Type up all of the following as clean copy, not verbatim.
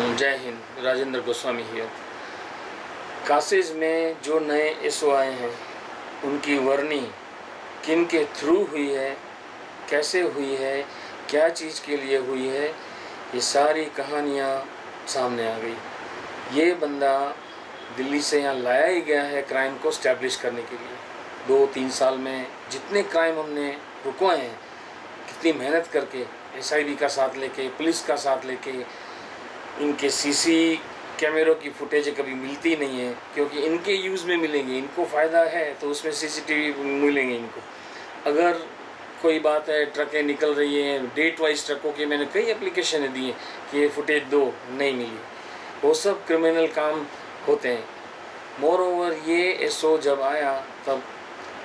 जय हिंद। राजेंद्र गोस्वामी हियर। कासेज में जो नए एसओ आए हैं उनकी वर्णी किन के थ्रू हुई है, कैसे हुई है, क्या चीज़ के लिए हुई है, ये सारी कहानियाँ सामने आ गई। ये बंदा दिल्ली से यहाँ लाया ही गया है क्राइम को स्टैब्लिश करने के लिए। 2-3 साल में जितने क्राइम हमने रुकवाए हैं, कितनी मेहनत करके, एसआईबी का साथ लेके, पुलिस का साथ लेके, इनके सीसी कैमरों की फुटेज कभी मिलती नहीं है क्योंकि इनके यूज़ में मिलेंगे, इनको फ़ायदा है तो उसमें सीसीटीवी मिलेंगे इनको। अगर कोई बात है, ट्रकें निकल रही हैं, डेट वाइज ट्रकों की मैंने कई एप्लीकेशन दी हैं कि ये फुटेज दो, नहीं मिली। वो सब क्रिमिनल काम होते हैं। मोर ओवर ये एसओ जब आया, तब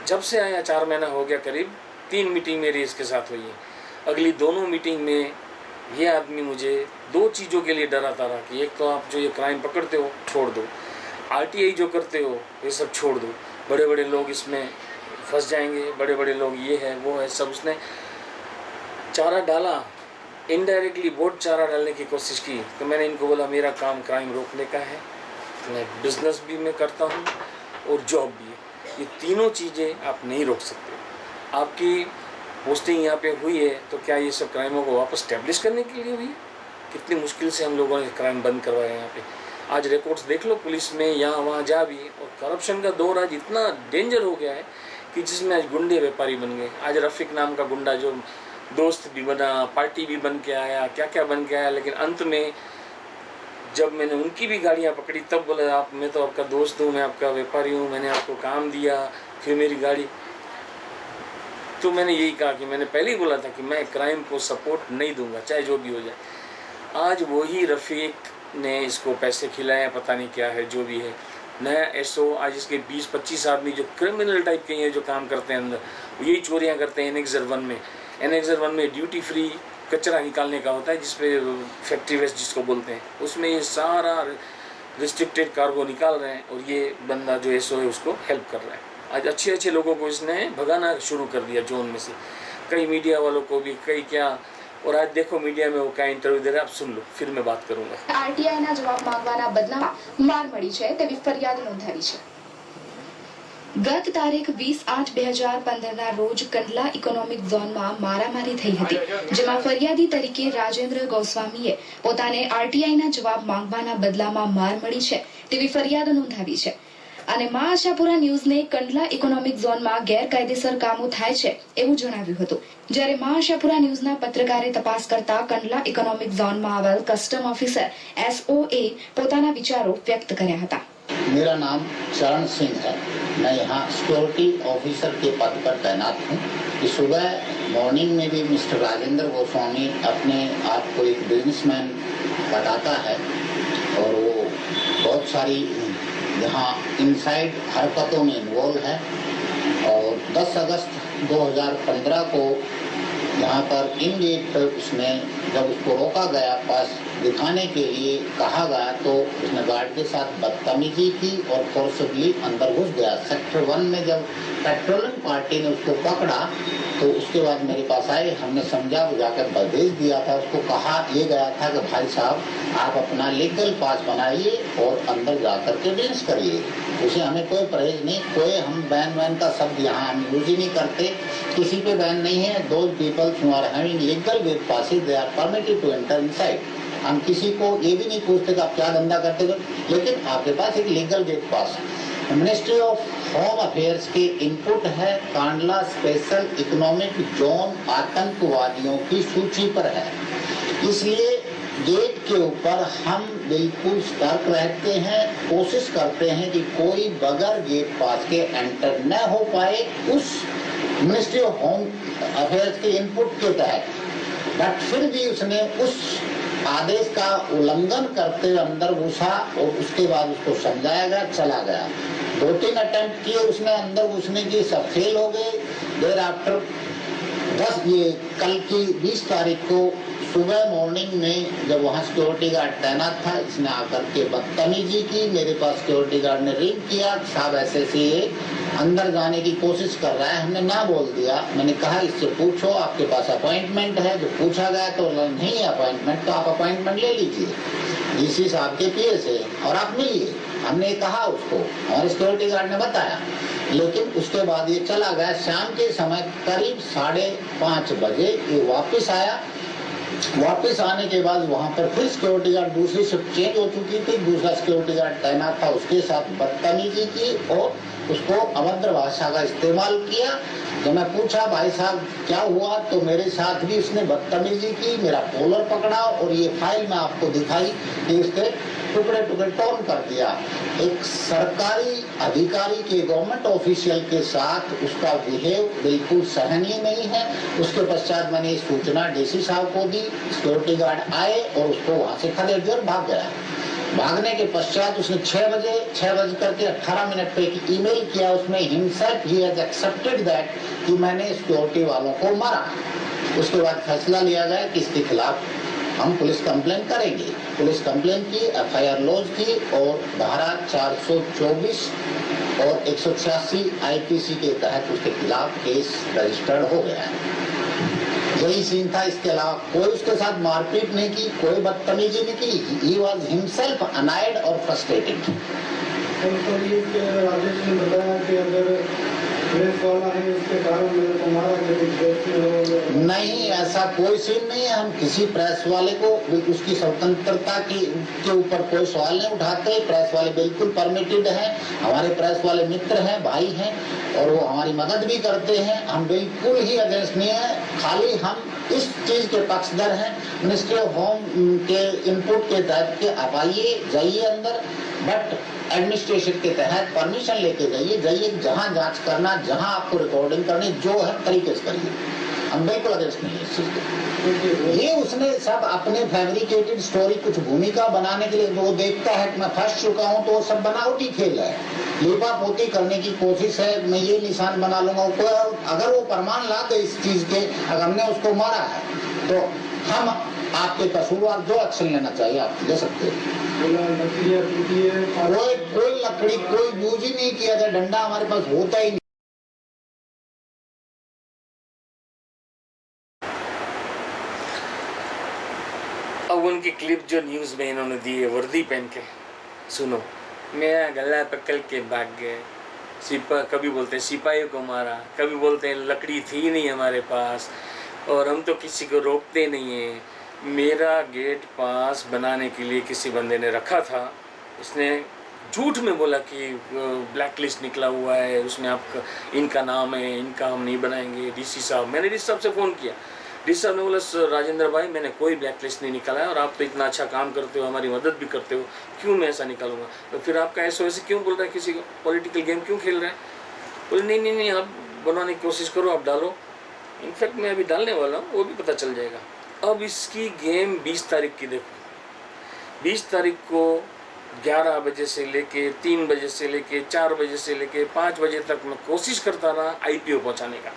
जब से आया 4 महीना हो गया करीब, 3 मीटिंग मेरी इसके साथ हुई है। अगली दोनों मीटिंग में ये आदमी मुझे 2 चीज़ों के लिए डराता रहा कि एक तो आप जो ये क्राइम पकड़ते हो छोड़ दो, आरटीआई जो करते हो ये सब छोड़ दो, बड़े बड़े लोग इसमें फंस जाएंगे, बड़े बड़े लोग ये है वो है, सब उसने चारा डाला, इनडायरेक्टली बहुत चारा डालने की कोशिश की। तो मैंने इनको बोला मेरा काम क्राइम रोकने का है, मैं बिज़नेस भी मैं करता हूँ और जॉब भी है, ये तीनों चीज़ें आप नहीं रोक सकते। आपकी पोस्टिंग यहाँ पे हुई है तो क्या ये सब क्राइमों को वापस स्टैब्लिश करने के लिए हुई है? कितनी मुश्किल से हम लोगों ने क्राइम बंद करवाया यहाँ पे। आज रिकॉर्ड्स देख लो पुलिस में, यहाँ वहाँ जा भी, और करप्शन का दौर आज इतना डेंजर हो गया है कि जिसमें आज गुंडे व्यापारी बन गए। आज रफ़ीक नाम का गुंडा जो दोस्त भी बना, पार्टी भी बन के आया, क्या क्या बन के आया, लेकिन अंत में जब मैंने उनकी भी गाड़ियाँ पकड़ी तब बोला आप, मैं तो आपका दोस्त हूँ, मैं आपका व्यापारी हूँ, मैंने आपको काम दिया, फिर मेरी गाड़ी। तो मैंने यही कहा कि मैंने पहले ही बोला था कि मैं क्राइम को सपोर्ट नहीं दूंगा, चाहे जो भी हो जाए। आज वही रफ़ीक ने इसको पैसे खिलाए, पता नहीं क्या है, जो भी है। नया एसओ, आज इसके 20-25 आदमी जो क्रिमिनल टाइप के हैं जो काम करते हैं अंदर, यही चोरियां करते हैं। एनेक्सर 1 में ड्यूटी फ्री कचरा निकालने का होता है, जिसपे फैक्ट्री वेस्ट जिसको बोलते हैं, उसमें ये सारा रिस्ट्रिक्टेड कार्गो निकाल रहे हैं और ये बंदा जो एसओ है उसको हेल्प कर रहा है। आज अच्छे लोगों को इसने भगाना शुरू कर दिया जोन में से, कई मीडिया वालों को भी, कई क्या। और आज देखो मीडिया में वो क्या इंटरव्यू दे रहा है, आप सुन लो, फिर मैं बात करूंगा। आरटीआईના જવાબ માંગવાના બદલામાં માર મળી છે તેવી ફરિયાદ નોંધાવી છે। ગત તારીખ 20/8/2015ના રોજ કંડલા ઇકોનોમિક ઝોનમાં મારામારી થઈ હતી, જેમાં ફરિયાદી તરીકે રાજેન્દ્ર ગોસ્વામીએ પોતાને આરટીઆઈના જવાબ માંગવાના બદલામાં માર મળી છે તેવી ફરિયાદ નોંધાવી છે। અને મા આશાપુરા ન્યૂઝને કંડલા ઇકોનોમિક ઝોનમાં ગેરકાયદેસર કામો થાય છે એવું જણાવ્યું હતું। જ્યારે મા આશાપુરા ન્યૂઝના પત્રકારે તપાસ કરતા કંડલા ઇકોનોમિક ઝોનમાં આવેલ કસ્ટમ ઓફિસર એસઓએ પોતાના વિચારો વ્યક્ત કર્યા હતા। मेरा नाम चरण सिंह है। मैं यहाँ सिक्योरिटी ऑफिसर के पद पर तैनात हूँ। इस सुबह मॉर्निंग में भी मिस्टर राजेंद्र गोस्वामी अपने आप को एक बिजनेसमैन बताता है और वो बहुत सारी यहाँ इनसाइड हरकतों में इन्वॉल्व है। और 10 अगस्त 2015 को यहाँ पर इन गेट पर उसने जब उसको रोका गया, पास दिखाने के लिए कहा गया, तो उसने गार्ड के साथ बदतमीजी की और फोर्सबली अंदर घुस गया। सेक्टर 1 में जब पेट्रोलिंग पार्टी ने उसको पकड़ा तो उसके बाद मेरे पास आए, हमने समझा बुझाकर भेज दिया था। उसको कहा ये गया था कि भाई साहब आप अपना लीगल पास बनाइए और अंदर जाकर के डेंस करिए, उसे हमें कोई परहेज नहीं, कोई हम बैन वैन का शब्द यहाँ हम यूज ही नहीं करते, किसी पे बैन नहीं है। Though peoples who are having legal gate passes they are permitted to enter inside. हम किसी को ये भी नहीं पूछते कि आप क्या धंधा करते हो, लेकिन आपके पास एक legal gate pass. Ministry of home affairs के इनपुट है कांडला स्पेशल इकोनॉमिक जोन आतंकवादियों की सूची पर है, इसलिए गेट के ऊपर हम बिल्कुल सतर्क रहते हैं, कोशिश करते हैं कि कोई बगैर गेट पास के एंटर न हो पाए। उस मिनिस्ट्री ऑफ होम अफेयर्स के इनपुट के तहत, बट फिर भी उसने उस आदेश का उल्लंघन करते हुए अंदर घुसा और उसके बाद उसको समझाया गया, चला गया। 2-3 अटेम्प्ट किए उसने अंदर घुसने की, सब फेल हो गए। देर आफ्टर 10 ये कल की 20 तारीख को सुबह मॉर्निंग में जब वहाँ सिक्योरिटी गार्ड तैनात था, इसने आकर के बदतमीजी की। मेरे पास सिक्योरिटी गार्ड ने रिंग किया, साहब ऐसे ये अंदर जाने की कोशिश कर रहा है। हमने ना बोल दिया। मैंने कहा इससे पूछो आपके पास अपॉइंटमेंट है, जो पूछा गया तो नहीं अपॉइंटमेंट, तो आप अपॉइंटमेंट ले लीजिए। डीसी साहब के पीए से और आप मिलिए। हमने कहा उसको, हमारे सिक्योरिटी गार्ड ने बताया, लेकिन उसके बाद ये चला गया। शाम के समय करीब 5:30 बजे ये वापस आया। वापस आने के बाद वहां पर फिर सिक्योरिटी गार्ड, दूसरी शिफ्ट चेंज हो चुकी थी, दूसरा सिक्योरिटी गार्ड तैनात था, उसके साथ बदतमीजी की और उसको अभद्र भाषा का इस्तेमाल किया। जब मैं पूछा भाई साहब क्या हुआ, तो मेरे साथ भी उसने बदतमीजी की, मेरा कॉलर पकड़ा और ये फाइल मैं आपको दिखाई कि उसके टुकड़े टुकड़े टोन कर दिया। एक सरकारी अधिकारी के, गवर्नमेंट ऑफिशियल के साथ उसका बिहेव बिल्कुल सहनीय नहीं है। उसके पश्चात मैंने सूचना डीसी साहब को दी, सिक्योरिटी गार्ड आए और उसको वहां से खदेड़ दिया और भाग गया। भागने के पश्चात उसने 6 बजकर के 18 मिनट पे एक ईमेल किया। उसमें himself he has accepted that कि मैंने सिक्योरिटी वालों को मारा। उसके बाद फैसला लिया गया कि इसके खिलाफ हम पुलिस कंप्लेंट करेंगे। पुलिस कंप्लेंट की, एफआईआर लॉन्च की और धारा 424 और 186 आईपीसी के तहत उसके खिलाफ केस रजिस्टर्ड हो गया है। यही सीन था। इसके अलावा कोई उसके साथ मारपीट नहीं की, कोई बदतमीजी नहीं की। ही वॉज हिमसेल्फ अनायड और फ्रस्ट्रेटेड। राजेश ने बताया कि अगर प्रेस वाला है उसके कारण मेरे को मारा गया। नहीं, ऐसा कोई सीन नहीं है। हम किसी प्रेस वाले को उसकी स्वतंत्रता के ऊपर कोई सवाल नहीं उठाते। प्रेस वाले बिल्कुल परमिटेड हैं, हमारे प्रेस वाले मित्र हैं, भाई हैं और वो हमारी मदद भी करते हैं। हम बिल्कुल ही अगेंस्ट नहीं है। खाली हम इस चीज के पक्षधर हैं, मिनिस्ट्री ऑफ होम के इनपुट के तहत के आप आइए, जाइए अंदर, बट एडमिनिस्ट्रेशन के तहत परमिशन लेके जाइए, जहाँ जांच करना, जहाँ आपको रिकॉर्डिंग करनी, जो है तरीके से करिए। हम बिल्कुल अगेंस्ट नहीं है इस चीज को। ये उसने सब अपने फैब्रिकेटेड स्टोरी, कुछ भूमिका बनाने के लिए वो देखता है कि मैं फंस चुका हूँ, तो वो सब बनावटी खेल है, लेपा पोती करने की कोशिश है। मैं ये निशान बना लूंगा। अगर वो प्रमाण ला दे इस चीज के, अगर हमने उसको मारा है तो हम आपके कसूरवार जो एक्शन लेना चाहिए आप ले सकते हैं। कोई लकड़ी, कोई यूज ही नहीं किया जाए, डंडा हमारे पास होता ही नहीं। अब उनकी क्लिप जो न्यूज़ में इन्होंने दी है वर्दी पहन के, सुनो। मेरा गला पकड़ के भाग गए, कभी बोलते हैं सिपाही को मारा, कभी बोलते हैं लकड़ी थी नहीं हमारे पास और हम तो किसी को रोकते नहीं हैं। मेरा गेट पास बनाने के लिए किसी बंदे ने रखा था, इसने झूठ में बोला कि ब्लैक लिस्ट निकला हुआ है, उसमें आपका इनका नाम है, इनका हम नहीं बनाएंगे। डीसी साहब, मैंने डीसी साहब से फ़ोन किया, डीसी साहब ने बोला राजेंद्र भाई मैंने कोई ब्लैक लिस्ट नहीं निकाला है और आप तो इतना अच्छा काम करते हो, हमारी मदद भी करते हो, क्यों मैं ऐसा निकालूंगा। तो फिर आपका SOS क्यों बोल रहा है, किसी का पॉलिटिकल गेम क्यों खेल रहा है। बोले नहीं आप बनाने की कोशिश करो, आप डालो। इनफैक्ट मैं अभी डालने वाला हूँ, वो भी पता चल जाएगा। अब इसकी गेम 20 तारीख की देखो। 20 तारीख को 11 बजे से लेके 3 बजे से लेके 4 बजे से लेके 5 बजे तक मैं कोशिश करता रहा IPO पहुंचाने का।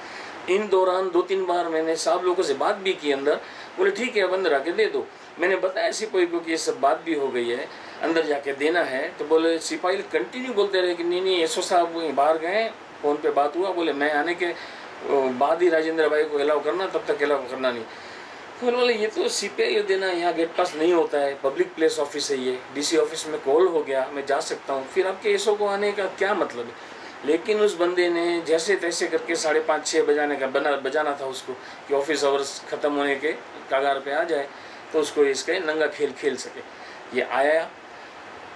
इन दौरान 2-3 बार मैंने सब लोगों से बात भी की अंदर। बोले ठीक है अब अंदर आके दे दो। मैंने बताया सिपाही को कि ये सब बात भी हो गई है, अंदर जाके देना है। तो बोले सिपाही कंटिन्यू बोलते रहे कि नहीं SO साहब बाहर गए, फ़ोन पे बात हुआ, बोले मैं आने के बाद ही राजेंद्र भाई को अलाउ करना, तब तक अलाउ करना नहीं। तो बोले ये तो CPI देना, यहाँ गेट पास नहीं होता है, पब्लिक प्लेस ऑफिस है ये, DC ऑफिस में कॉल हो गया, मैं जा सकता हूँ, फिर आपके SO को आने का क्या मतलब है। लेकिन उस बंदे ने जैसे तैसे करके 5:30-6 बजाने का बजाना था उसको कि ऑफिस आवर्स ख़त्म होने के कगार पे आ जाए तो उसको इसका नंगा खेल खेल सके। ये आया,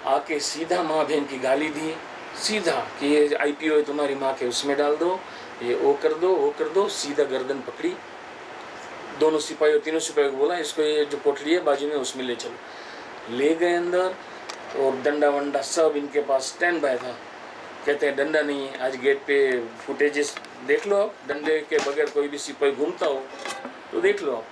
आके सीधा माँ बहन की गाली दी, सीधा कि ये IPO है तुम्हारी माँ के, उसमें डाल दो, ये वो कर दो, सीधा गर्दन पकड़ी। दोनों सिपाहियों, तीनों सिपाहियों को बोला इसको ये जो पोटली है बाजू में उसमें ले चलो। ले गए अंदर और डंडा वंडा सब इनके पास स्टैंड बाय था। कहते हैं डंडा नहीं है, आज गेट पे फुटेजेस देख लो आप, डंडे के बगैर कोई भी सिपाही घूमता हो तो देख लो आप।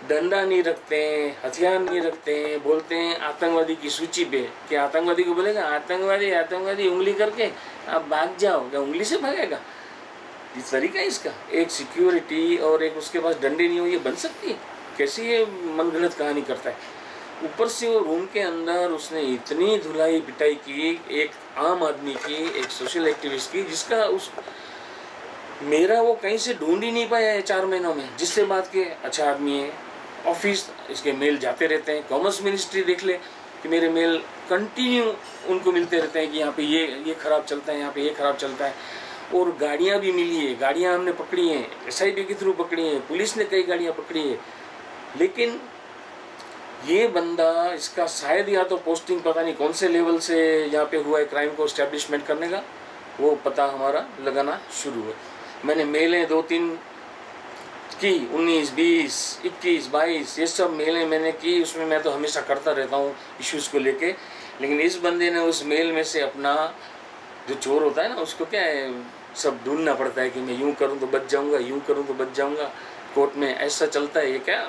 डंडा नहीं रखते हैं, हथियार नहीं रखते हैं, बोलते हैं आतंकवादी की सूची पे कि आतंकवादी को बोलेगा आतंकवादी उंगली करके आप भाग जाओ, क्या उंगली से भागेगा। इस तरीका है इसका। एक सिक्योरिटी और एक उसके पास डंडे नहीं हो, ये बन सकती है? कैसी ये मनगढ़ंत कहानी करता है। ऊपर से वो रूम के अंदर उसने इतनी धुलाई पिटाई की एक आम आदमी की, एक सोशल एक्टिविस्ट की, जिसका मेरा वो कहीं से ढूंढ ही नहीं पाया है 4 महीनों में, जिससे बात के अच्छा आदमी है, ऑफिस, इसके मेल जाते रहते हैं। कॉमर्स मिनिस्ट्री देख ले कि मेरे मेल कंटिन्यू उनको मिलते रहते हैं कि यहाँ पे ये ख़राब चलता है, यहाँ पे ये ख़राब चलता है। और गाड़ियाँ भी मिली है, गाड़ियाँ हमने पकड़ी हैं, SIT के थ्रू पकड़ी हैं, पुलिस ने कई गाड़ियाँ पकड़ी है। लेकिन ये बंदा, इसका शायद या तो पोस्टिंग पता नहीं कौन से लेवल से यहाँ पे हुआ है क्राइम को एस्टेब्लिशमेंट करने का, वो पता हमारा लगाना शुरू है। मैंने मेलें 2-3 की, 19, 20, 21, 22 ये सब मेलें मैंने की। उसमें मैं तो हमेशा करता रहता हूँ इश्यूज़ को लेके। लेकिन इस बंदे ने उस मेल में से अपना, जो चोर होता है ना, उसको क्या है, सब ढूंढना पड़ता है कि मैं यूँ करूँ तो बच जाऊँगा, यूँ करूँ तो बच जाऊँगा। कोर्ट में ऐसा चलता है। ये क्या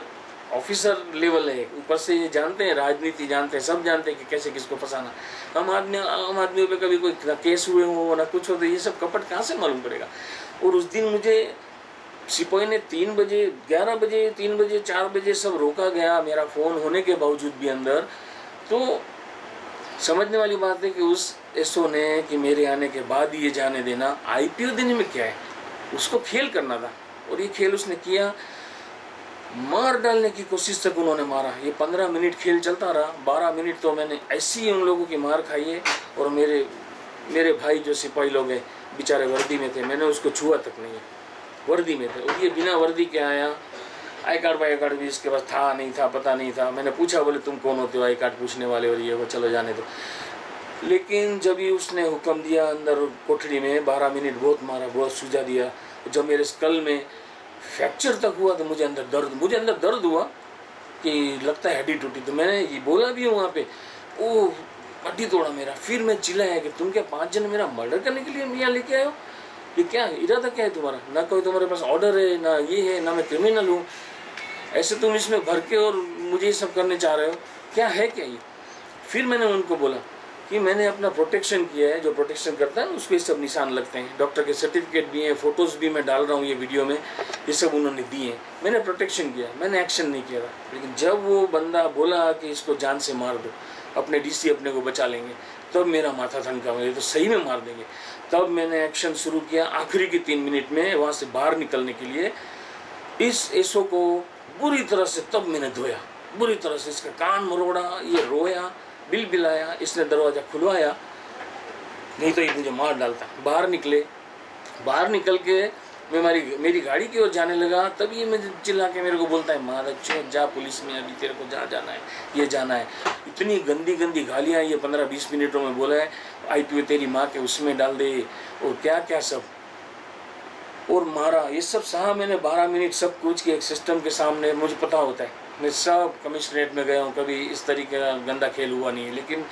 ऑफिसर लेवल है, ऊपर से ये जानते हैं, राजनीति जानते हैं, सब जानते हैं कि कैसे किसको फंसाना। आम आदमियों पे कभी कोई केस हुए हो ना कुछ हो तो ये सब कपट कहाँ से मालूम पड़ेगा। और उस दिन मुझे सिपाही ने 3 बजे, 11 बजे, 3 बजे, 4 बजे सब रोका गया, मेरा फ़ोन होने के बावजूद भी अंदर। तो समझने वाली बात है कि उस SO ने कि मेरे आने के बाद ये जाने देना, IPO देने में क्या है, उसको खेल करना था। और ये खेल उसने किया। मार डालने की कोशिश तक उन्होंने मारा। ये 15 मिनट खेल चलता रहा। 12 मिनट तो मैंने ऐसी उन लोगों की मार खाई है। और मेरे भाई जो सिपाही लोग हैं बेचारे वर्दी में थे, मैंने उसको छुआ तक नहीं है, वर्दी में थे। और ये बिना वर्दी के आया। आई कार्ड भी इसके पास था नहीं था, पता नहीं था। मैंने पूछा, बोले तुम कौन होते हो आई कार्ड पूछने वाले, और ये वो चलो जाने दो। लेकिन जब ही उसने हुक्म दिया अंदर कोठरी में, 12 मिनट बहुत मारा, बहुत सूझा दिया। जब मेरे स्कल में फ्रैक्चर तक हुआ तो मुझे अंदर दर्द हुआ कि लगता है हड्डी टूटी। तो मैंने ये बोला भी वहाँ पे, ओ हड्डी तोड़ा मेरा। फिर मैं चिल्लाया कि तुम क्या 5 जन मेरा मर्डर करने के लिए यहाँ लेके आए हो? ये क्या इरादा क्या है तुम्हारा? ना कोई तुम्हारे पास ऑर्डर है, ना ये है, ना मैं क्रिमिनल हूँ। ऐसे तुम इसमें भर के और मुझे ये सब करने चाह रहे हो, क्या है क्या ये? फिर मैंने उनको बोला कि मैंने अपना प्रोटेक्शन किया है, जो प्रोटेक्शन करता है उसको ये सब निशान लगते हैं। डॉक्टर के सर्टिफिकेट भी हैं, फ़ोटोज़ भी मैं डाल रहा हूँ ये वीडियो में, ये सब उन्होंने दिए हैं। मैंने प्रोटेक्शन किया, मैंने एक्शन नहीं किया था। लेकिन जब वो बंदा बोला कि इसको जान से मार दो, अपने DC अपने को बचा लेंगे, तब मेरा माथा ठनका, मुझे तो सही में मार देंगे। तब मैंने एक्शन शुरू किया। आखिरी के 3 मिनट में वहाँ से बाहर निकलने के लिए इस SO को बुरी तरह से तब मैंने धोया, बुरी तरह से। इसका कान मरोड़ा, ये रोया, बिलबिलाया। इसने दरवाज़ा खुलवाया, नहीं तो ये मुझे मार डालता। बाहर निकल के मैं मेरी गाड़ी की ओर जाने लगा। तब ये मुझे चिल्ला के मेरे को बोलता है, मार चोट जा पुलिस में, अभी तेरे को जाना है, ये जाना है। इतनी गंदी गालियाँ ये 15-20 मिनटों में बोला है। IPO तेरी माँ के उसमें डाल दे, और क्या क्या सब, और मारा। ये सब सहा मैंने 12 मिनट सब कुछ के एक सिस्टम के सामने। मुझे पता होता है, मैं सब कमिश्नरेट में गया हूँ, कभी इस तरीके का गंदा खेल हुआ नहीं है। लेकिन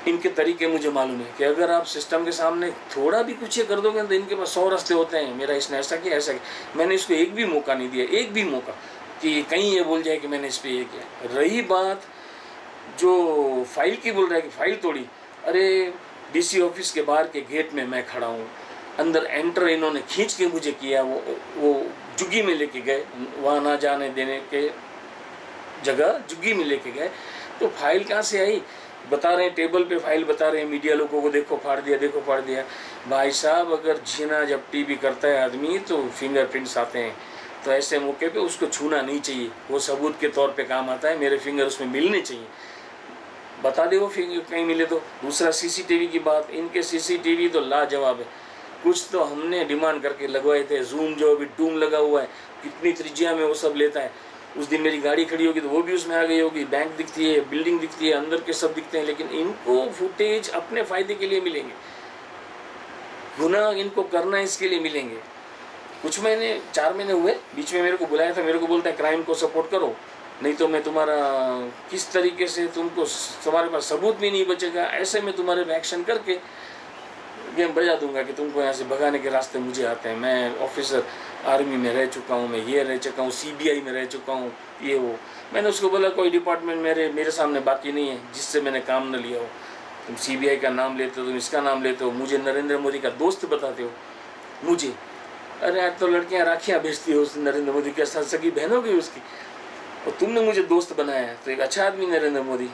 इनके तरीके मुझे मालूम है कि अगर आप सिस्टम के सामने थोड़ा भी कुछ ये कर दोगे तो इनके पास 100 रास्ते होते हैं। मेरा इसने ऐसा किया, ऐसा किया। मैंने इसको एक भी मौका नहीं दिया, एक भी मौका कि कहीं ये बोल जाए कि मैंने इस पर ये किया। रही बात जो फाइल की, बोल रहा है कि फाइल तोड़ी। अरे DC ऑफिस के बाहर के गेट में मैं खड़ा हूँ, अंदर एंटर इन्होंने खींच के मुझे किया। वो जुग्गी में लेके गए, वहाँ ना जाने देने के जगह जुग्गी में लेके गए। तो फाइल कहाँ से आई? बता रहे हैं टेबल पे फाइल बता रहे हैं मीडिया लोगों को, देखो फाड़ दिया, देखो फाड़ दिया। भाई साहब, अगर जीना झपटी भी करता है आदमी तो फिंगरप्रिंट्स आते हैं। तो ऐसे मौके पे उसको छूना नहीं चाहिए, वो सबूत के तौर पे काम आता है। मेरे फिंगर उसमें मिलने चाहिए, बता दे वो फिंगर कहीं मिले तो। दूसरा CCTV की बात, इनके CCTV तो लाजवाब है। कुछ तो हमने डिमांड करके लगवाए थे, जूम जो अभी डूम लगा हुआ है, कितनी त्रिज्या में वो सब लेता है। उस दिन मेरी गाड़ी खड़ी होगी तो वो भी उसमें आ गई होगी। बैंक दिखती है, बिल्डिंग दिखती है, अंदर के सब दिखते हैं। लेकिन इनको फुटेज अपने फ़ायदे के लिए मिलेंगे, गुनाह इनको करना इसके लिए मिलेंगे। कुछ महीने, 4 महीने हुए, बीच में मेरे को बुलाया था। मेरे को बोलता है क्राइम को सपोर्ट करो, नहीं तो मैं तुम्हारा किस तरीके से तुम्हारे पास सबूत भी नहीं बचेगा, ऐसे में तुम्हारे पे एक्शन करके गेम बजा दूंगा कि तुमको यहाँ से भगाने के रास्ते मुझे आते हैं। मैं ऑफिसर आर्मी में रह चुका हूँ, मैं ये रह चुका हूँ, CBI में रह चुका हूँ, ये वो। मैंने उसको बोला कोई डिपार्टमेंट मेरे सामने बाकी नहीं है जिससे मैंने काम न लिया हो। तुम CBI का नाम लेते हो, तुम इसका नाम लेते हो, मुझे नरेंद्र मोदी का दोस्त बताते हो मुझे। अरे आज तो लड़कियाँ राखियाँ भेजती हो उस नरेंद्र मोदी के साथ, सगी बहन हो गई उसकी, और तुमने मुझे दोस्त बनाया है। तो एक अच्छा आदमी नरेंद्र मोदी,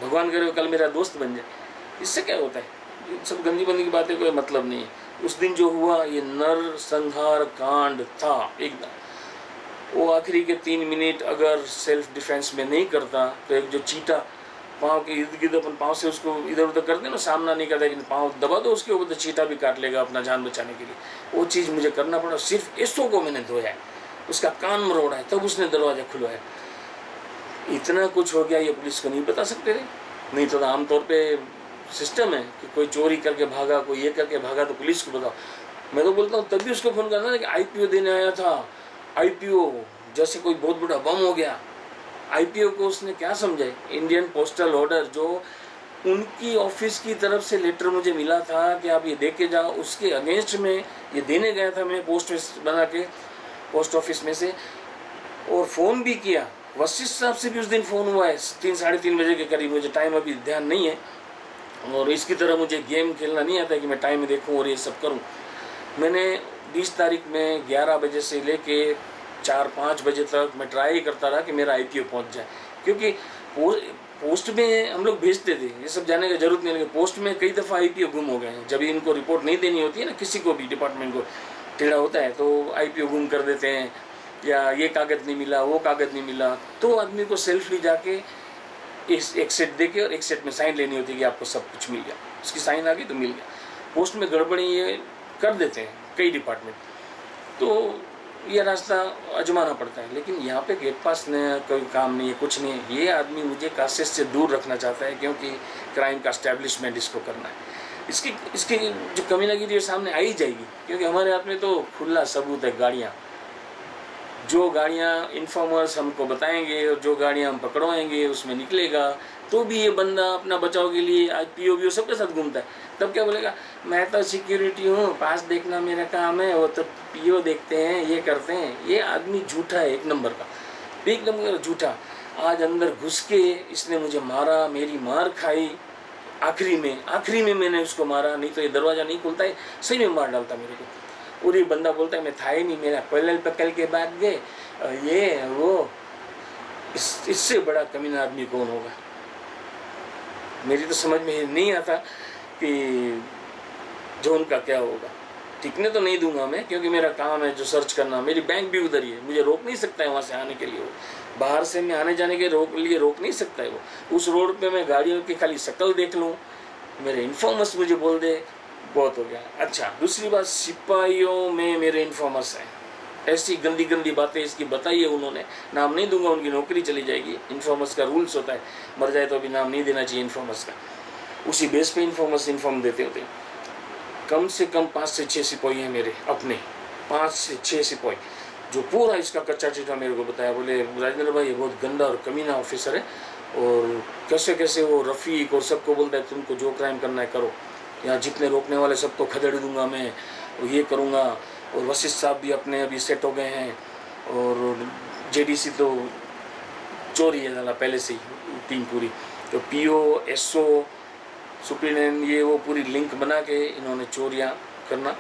भगवान करे कल मेरा दोस्त बन जाए। इससे क्या होता है? सब गंदी बंदी की बातें कोई मतलब नहीं है। उस दिन जो हुआ ये नरसंहार कांड था एकदम। वो आखिरी के 3 मिनट अगर सेल्फ डिफेंस में नहीं करता तो एक जो चीटा पाँव के इर्द गिर्द अपन पाँव से उसको इधर उधर करते हैं ना, सामना नहीं करता, लेकिन पाँव दबा दो उसके ऊपर तो चीटा भी काट लेगा अपना जान बचाने के लिए। वो चीज़ मुझे करना पड़ा। सिर्फ एसओ को मैंने धोया है, उसका कान मरोड़ा है, तब उसने दरवाज़ा खुलवाया। इतना कुछ हो गया, ये पुलिस को नहीं बता सकते थे। नहीं तो आमतौर पे सिस्टम है कि कोई चोरी करके भागा, कोई ये करके भागा तो पुलिस को बताओ। मैं तो बोलता हूँ तब भी उसको फ़ोन करना कि आईपीओ देने आया था। आईपीओ जैसे कोई बहुत बड़ा बम हो गया। आईपीओ को उसने क्या समझा, इंडियन पोस्टल ऑर्डर जो उनकी ऑफिस की तरफ से लेटर मुझे मिला था कि आप ये दे के जाओ, उसके अगेंस्ट में ये देने गया था मैं पोस्ट बना के पोस्ट ऑफिस में से। और फ़ोन भी किया, वशिष्ठ साहब से भी उस दिन फ़ोन हुआ है 3 साढ़े 3 बजे के करीब। मुझे टाइम अभी ध्यान नहीं है और इसकी तरह मुझे गेम खेलना नहीं आता कि मैं टाइम में देखूं और ये सब करूं। मैंने 20 तारीख में 11 बजे से लेके 4-5 बजे तक मैं ट्राई करता रहा कि मेरा आईपीओ पहुंच जाए, क्योंकि पोस्ट में हम लोग भेजते थे, ये सब जाने की जरूरत नहीं। लेकिन पोस्ट में कई दफ़ा आईपीओ गुम हो गए हैं। जब इनको रिपोर्ट नहीं देनी होती है ना, किसी को भी डिपार्टमेंट को टेढ़ा होता है तो आईपीओ गुम कर देते हैं, या ये कागज़ नहीं मिला, वो कागज़ नहीं मिला, तो आदमी को सेल्फली जाके एक सेट दे के और एक सेट में साइन लेनी होती है कि आपको सब कुछ मिल गया। उसकी साइन आ गई तो मिल गया। पोस्ट में गड़बड़ी ये कर देते हैं कई डिपार्टमेंट, तो ये रास्ता आजमाना पड़ता है। लेकिन यहाँ पे गेट पास न कोई काम नहीं है, कुछ नहीं है। ये आदमी मुझे कासेज से दूर रखना चाहता है, क्योंकि क्राइम का एस्टैब्लिशमेंट इसको करना है। इसकी जो कमीनागिरी है सामने आ ही जाएगी, क्योंकि हमारे हाथ में तो खुला सबूत है। गाड़ियाँ, जो गाड़ियाँ इन्फॉर्मर्स हमको बताएंगे और जो गाड़ियाँ हम पकड़वाएंगे उसमें निकलेगा, तो भी ये बंदा अपना बचाव के लिए आज पीओ सबके साथ घूमता है। तब क्या बोलेगा, मैं तो सिक्योरिटी हूँ, पास देखना मेरा काम है, वो तो पीओ देखते हैं, ये करते हैं। ये आदमी झूठा है, एक नंबर का, एक नंबर झूठा। आज अंदर घुस के इसने मुझे मारा, मेरी मार खाई। आखिरी में मैंने उसको मारा, नहीं तो ये दरवाज़ा नहीं खुलता है, सही में मार डालता मेरे को। और ये बंदा बोलता है मैं था ही नहीं, मेरा पहले पकड़ के भाग गए, ये वो। इससे बड़ा कमीना आदमी कौन होगा? मेरी तो समझ में नहीं आता कि जो उनका क्या होगा। टिकने तो नहीं दूंगा मैं, क्योंकि मेरा काम है जो सर्च करना। मेरी बैंक भी उधर ही है, मुझे रोक नहीं सकता है वहाँ से आने के लिए। वो बाहर से मैं आने जाने के लिए रोक नहीं सकता है। वो उस रोड पे मैं गाड़ियों की खाली शक्ल देख लूँ, मेरे इन्फॉर्मर्स मुझे बोल दे, बहुत हो गया। अच्छा, दूसरी बात, सिपाहियों में मेरे इन्फॉर्मर्स हैं। ऐसी गंदी गंदी बातें इसकी बताई है उन्होंने, नाम नहीं दूंगा, उनकी नौकरी चली जाएगी। इन्फॉर्मर्स का रूल्स होता है, मर जाए तो अभी नाम नहीं देना चाहिए इन्फॉर्मर्स का। उसी बेस पे इन्फॉर्मर्स इन्फॉर्म देते होते हैं। कम से कम 5 से 6 सिपाही हैं मेरे अपने, 5 से 6 सिपाही, जो पूरा इसका कच्चा चिट्ठा मेरे को बताया। बोले राजेंद्र भाई ये बहुत गंदा और कमीना ऑफिसर है, और कैसे कैसे वो रफ़ीक और सबको बोलता है तुमको जो क्राइम करना है करो, यहाँ जितने रोकने वाले सबको खदेड़ दूंगा मैं, और ये करूँगा। और वशिष्ठ साहब भी अपने अभी सेट हो गए हैं, और जेडीसी तो चोरी है ज़्यादा पहले से ही टीम पूरी। तो पीओ, एसओ, सुप्रीडेंट, ये वो पूरी लिंक बना के इन्होंने चोरियाँ करना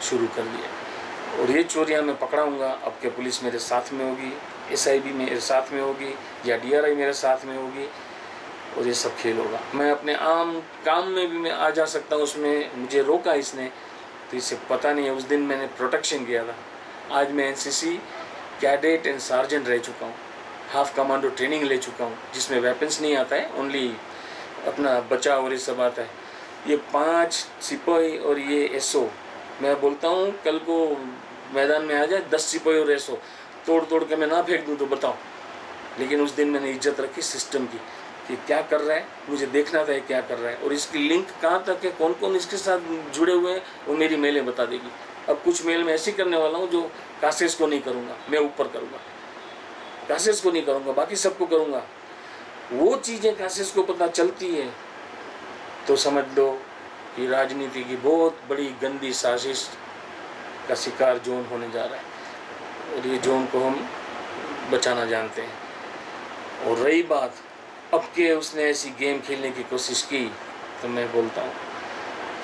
शुरू कर दिया। और ये चोरियाँ मैं पकड़ाऊँगा। अब के पुलिस मेरे साथ में होगी, एसआईबी मेरे साथ में होगी, या डीआरआई मेरे साथ में होगी, और ये सब खेल होगा। मैं अपने आम काम में भी मैं आ जा सकता हूँ, उसमें मुझे रोका इसने, तो इसे पता नहीं है। उस दिन मैंने प्रोटेक्शन किया था। आज मैं एनसीसी कैडेट एंड सार्जेंट रह चुका हूँ, हाफ कमांडो ट्रेनिंग ले चुका हूँ, जिसमें वेपन्स नहीं आता है, ओनली अपना बचाव और ये सब आता है। ये 5 सिपाही और ये एसओ, मैं बोलता हूँ कल को मैदान में आ जाए 10 सिपाही और एसओ, तोड़ के मैं ना फेंक दूँ तो बताओ। लेकिन उस दिन मैंने इज्जत रखी सिस्टम की, कि क्या कर रहा है, मुझे देखना था क्या कर रहा है, और इसकी लिंक कहाँ तक है, कौन कौन इसके साथ जुड़े हुए हैं, वो मेरी मेलें बता देगी। अब कुछ मेल मैं ऐसी करने वाला हूँ जो कासेस को नहीं करूँगा, मैं ऊपर करूँगा, कासेस को नहीं करूँगा, बाकी सबको करूँगा। वो चीज़ें कासेस को पता चलती है तो समझ लो कि राजनीति की बहुत बड़ी गंदी साजिश का शिकार जोन होने जा रहा है, और ये जोन को हम बचाना जानते हैं। और रही बात अब के उसने ऐसी गेम खेलने की कोशिश की, तो मैं बोलता हूँ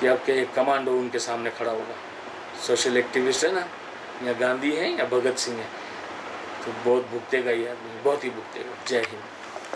कि अब के कमांडो उनके सामने खड़ा होगा। सोशल एक्टिविस्ट है ना, या गांधी है या भगत सिंह है, तो बहुत भुगतेगा ये आदमी, बहुत ही भुगतेगा। जय हिंद।